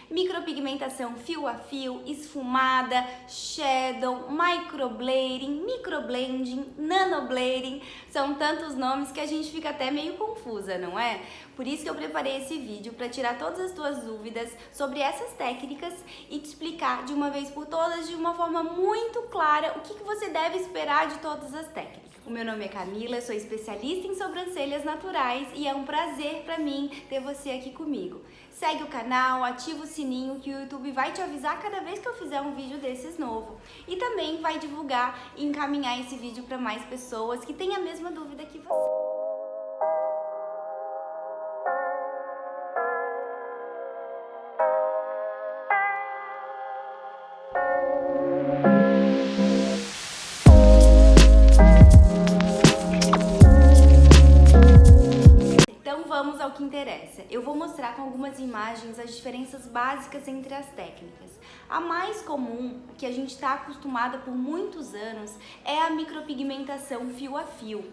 Micropigmentação fio a fio, esfumada, shadow, microblading, microblending, nanoblading, são tantos nomes que a gente fica até meio confusa, não é? Por isso que eu preparei esse vídeo para tirar todas as tuas dúvidas sobre essas técnicas e te explicar de uma vez por todas, de uma forma muito clara, o que você deve esperar de todas as técnicas. O meu nome é Camila, eu sou especialista em sobrancelhas naturais e é um prazer para mim ter você aqui comigo. Segue o canal, ativa o sininho que o YouTube vai te avisar cada vez que eu fizer um vídeo desses novo. E também vai divulgar e encaminhar esse vídeo para mais pessoas que têm a mesma dúvida que você. Vamos ao que interessa. Eu vou mostrar com algumas imagens as diferenças básicas entre as técnicas. A mais comum, que a gente está acostumada por muitos anos, é a micropigmentação fio a fio,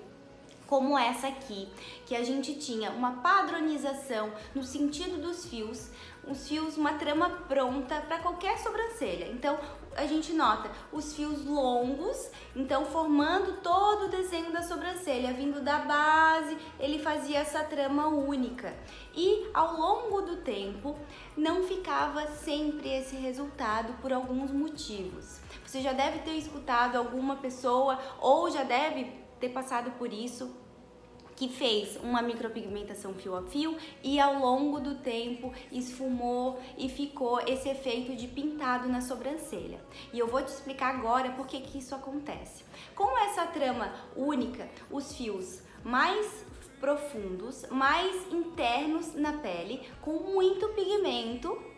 como essa aqui, que a gente tinha uma padronização no sentido dos fios, os fios, uma trama pronta para qualquer sobrancelha. Então, a gente nota os fios longos, então formando todo o desenho da sobrancelha, vindo da base, ele fazia essa trama única. E ao longo do tempo, não ficava sempre esse resultado por alguns motivos. Você já deve ter escutado alguma pessoa ou já deve ter passado por isso, que fez uma micropigmentação fio a fio e ao longo do tempo esfumou e ficou esse efeito de pintado na sobrancelha. E eu vou te explicar agora por que isso acontece. Com essa trama única, os fios mais profundos, mais internos na pele, com muito pigmento,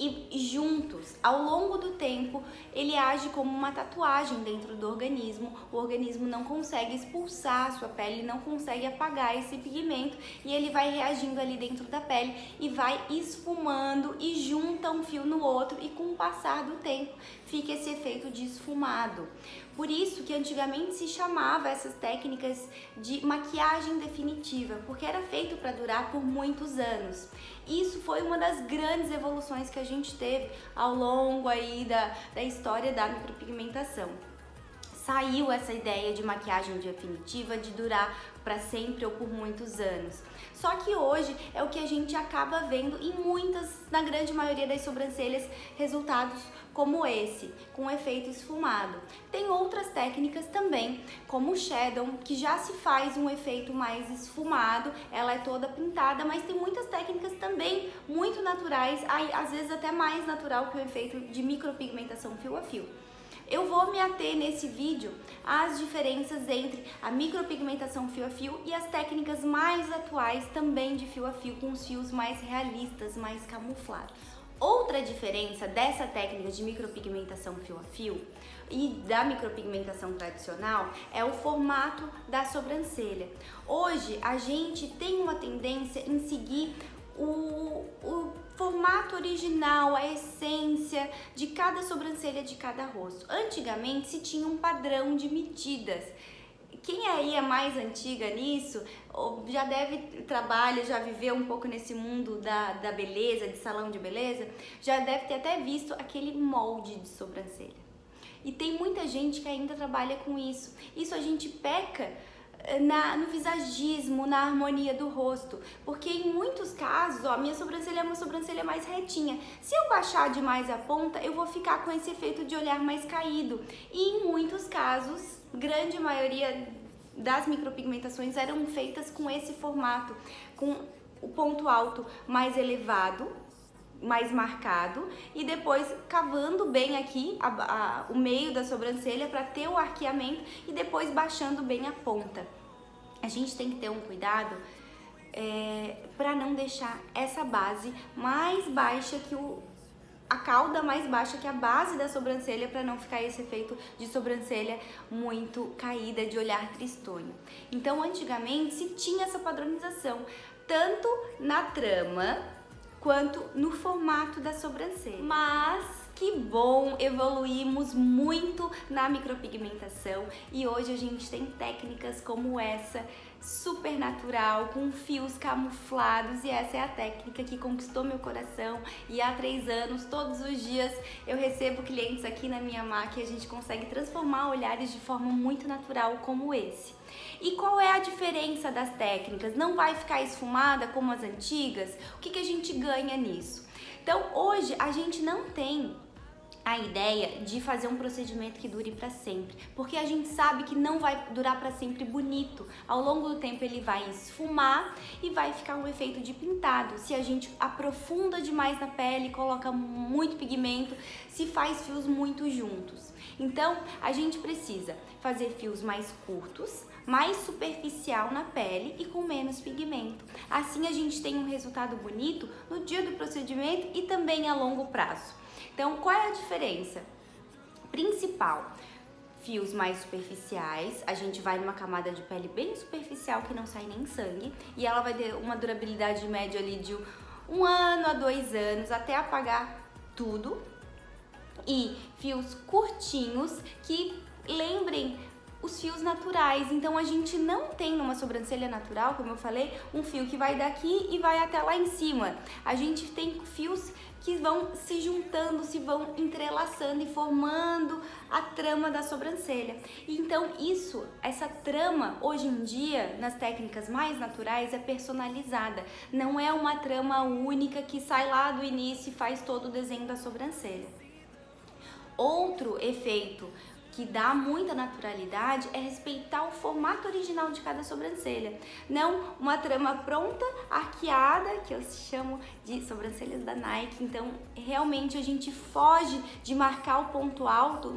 e juntos, ao longo do tempo, ele age como uma tatuagem dentro do organismo. O organismo não consegue expulsar a sua pele, não consegue apagar esse pigmento e ele vai reagindo ali dentro da pele e vai esfumando e junta um fio no outro e com o passar do tempo fica esse efeito de esfumado. Por isso que antigamente se chamava essas técnicas de maquiagem definitiva, porque era feito para durar por muitos anos. Isso foi uma das grandes evoluções que a gente teve ao longo aí da história da micropigmentação. Saiu essa ideia de maquiagem definitiva, de durar para sempre ou por muitos anos. Só que hoje é o que a gente acaba vendo em na grande maioria das sobrancelhas, resultados como esse, com efeito esfumado. Tem outras técnicas também, como o shadow, que já se faz um efeito mais esfumado, ela é toda pintada, mas tem muitas técnicas também muito naturais, às vezes até mais natural que o efeito de micropigmentação fio a fio. Eu vou me ater nesse vídeo às diferenças entre a micropigmentação fio a fio e as técnicas mais atuais também de fio a fio, com os fios mais realistas, mais camuflados. Outra diferença dessa técnica de micropigmentação fio a fio e da micropigmentação tradicional é o formato da sobrancelha. Hoje a gente tem uma tendência em seguir o formato original, a essência de cada sobrancelha de cada rosto. Antigamente se tinha um padrão de medidas. Quem aí é mais antiga nisso, já já viveu um pouco nesse mundo da beleza, de salão de beleza, já deve ter até visto aquele molde de sobrancelha. E tem muita gente que ainda trabalha com isso. Isso a gente peca no visagismo, na harmonia do rosto, porque em muitos casos, a minha sobrancelha é uma sobrancelha mais retinha. Se eu baixar demais a ponta, eu vou ficar com esse efeito de olhar mais caído. E em muitos casos, grande maioria das micropigmentações eram feitas com esse formato, com o ponto alto mais elevado, mais marcado, e depois cavando bem aqui o meio da sobrancelha para ter o arqueamento e depois baixando bem a ponta. A gente tem que ter um cuidado para não deixar essa base mais baixa que a cauda mais baixa que a base da sobrancelha, para não ficar esse efeito de sobrancelha muito caída, de olhar tristonho. Então, antigamente se tinha essa padronização, tanto na trama quanto no formato da sobrancelha. Mas que bom, evoluímos muito na micropigmentação e hoje a gente tem técnicas como essa super natural, com fios camuflados, e essa é a técnica que conquistou meu coração. E há 3 anos, todos os dias, eu recebo clientes aqui na minha marca e a gente consegue transformar olhares de forma muito natural como esse. E qual é a diferença das técnicas? Não vai ficar esfumada como as antigas? O que a gente ganha nisso? Então, hoje a gente não tem a ideia de fazer um procedimento que dure para sempre, porque a gente sabe que não vai durar para sempre bonito. Ao longo do tempo ele vai esfumar e vai ficar um efeito de pintado. Se a gente aprofunda demais na pele, coloca muito pigmento, se faz fios muito juntos. Então a gente precisa fazer fios mais curtos, mais superficial na pele e com menos pigmento. Assim a gente tem um resultado bonito no dia do procedimento e também a longo prazo. Então, qual é a diferença principal? Fios mais superficiais, a gente vai numa camada de pele bem superficial que não sai nem sangue, e ela vai ter uma durabilidade média ali de 1 ano a 2 anos, até apagar tudo. E fios curtinhos que lembrem os fios naturais. Então a gente não tem numa sobrancelha natural, como eu falei, um fio que vai daqui e vai até lá em cima. A gente tem fios que vão se juntando, se vão entrelaçando e formando a trama da sobrancelha. Então essa trama, hoje em dia, nas técnicas mais naturais, é personalizada. Não é uma trama única que sai lá do início e faz todo o desenho da sobrancelha. Outro efeito que dá muita naturalidade é respeitar o formato original de cada sobrancelha. Não uma trama pronta, arqueada, que eu chamo de sobrancelhas da Nike. Então, realmente a gente foge de marcar o ponto alto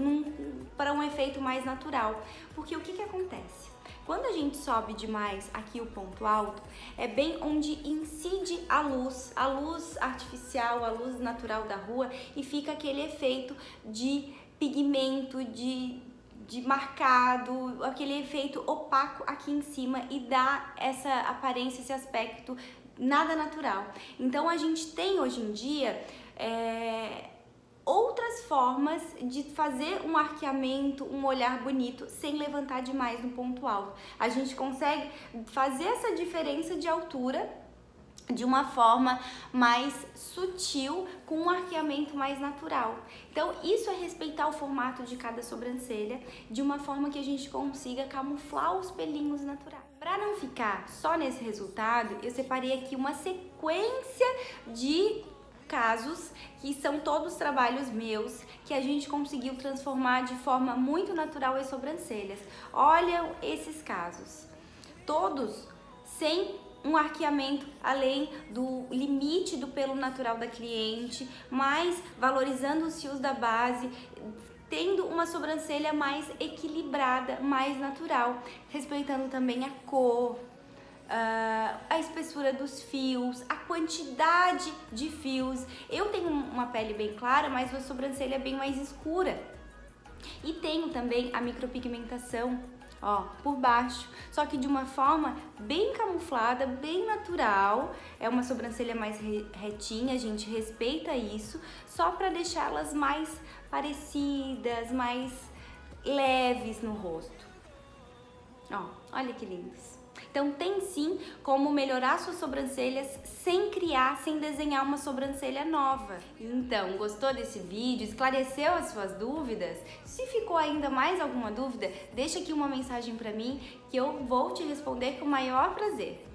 para um efeito mais natural. Porque o que acontece? Quando a gente sobe demais aqui o ponto alto, é bem onde incide a luz artificial, a luz natural da rua, e fica aquele efeito de pigmento, de marcado, aquele efeito opaco aqui em cima, e dá essa aparência, esse aspecto nada natural. Então a gente tem hoje em dia outras formas de fazer um arqueamento, um olhar bonito, sem levantar demais no ponto alto. A gente consegue fazer essa diferença de altura de uma forma mais sutil, com um arqueamento mais natural. Então isso é respeitar o formato de cada sobrancelha, de uma forma que a gente consiga camuflar os pelinhos naturais. Para não ficar só nesse resultado, eu separei aqui uma sequência de casos que são todos trabalhos meus, que a gente conseguiu transformar de forma muito natural as sobrancelhas. Olha esses casos, todos sem um arqueamento além do limite do pelo natural da cliente, mas valorizando os fios da base, tendo uma sobrancelha mais equilibrada, mais natural, respeitando também a cor, a espessura dos fios, a quantidade de fios. Eu tenho uma pele bem clara, mas a sobrancelha é bem mais escura. E tenho também a micropigmentação, ó, por baixo, só que de uma forma bem camuflada, bem natural. É uma sobrancelha mais retinha, a gente respeita isso, só para deixá-las mais parecidas, mais leves no rosto. Ó, olha que lindos. Então tem sim como melhorar suas sobrancelhas sem criar, sem desenhar uma sobrancelha nova. Então, gostou desse vídeo? Esclareceu as suas dúvidas? Se ficou ainda mais alguma dúvida, deixa aqui uma mensagem para mim que eu vou te responder com o maior prazer.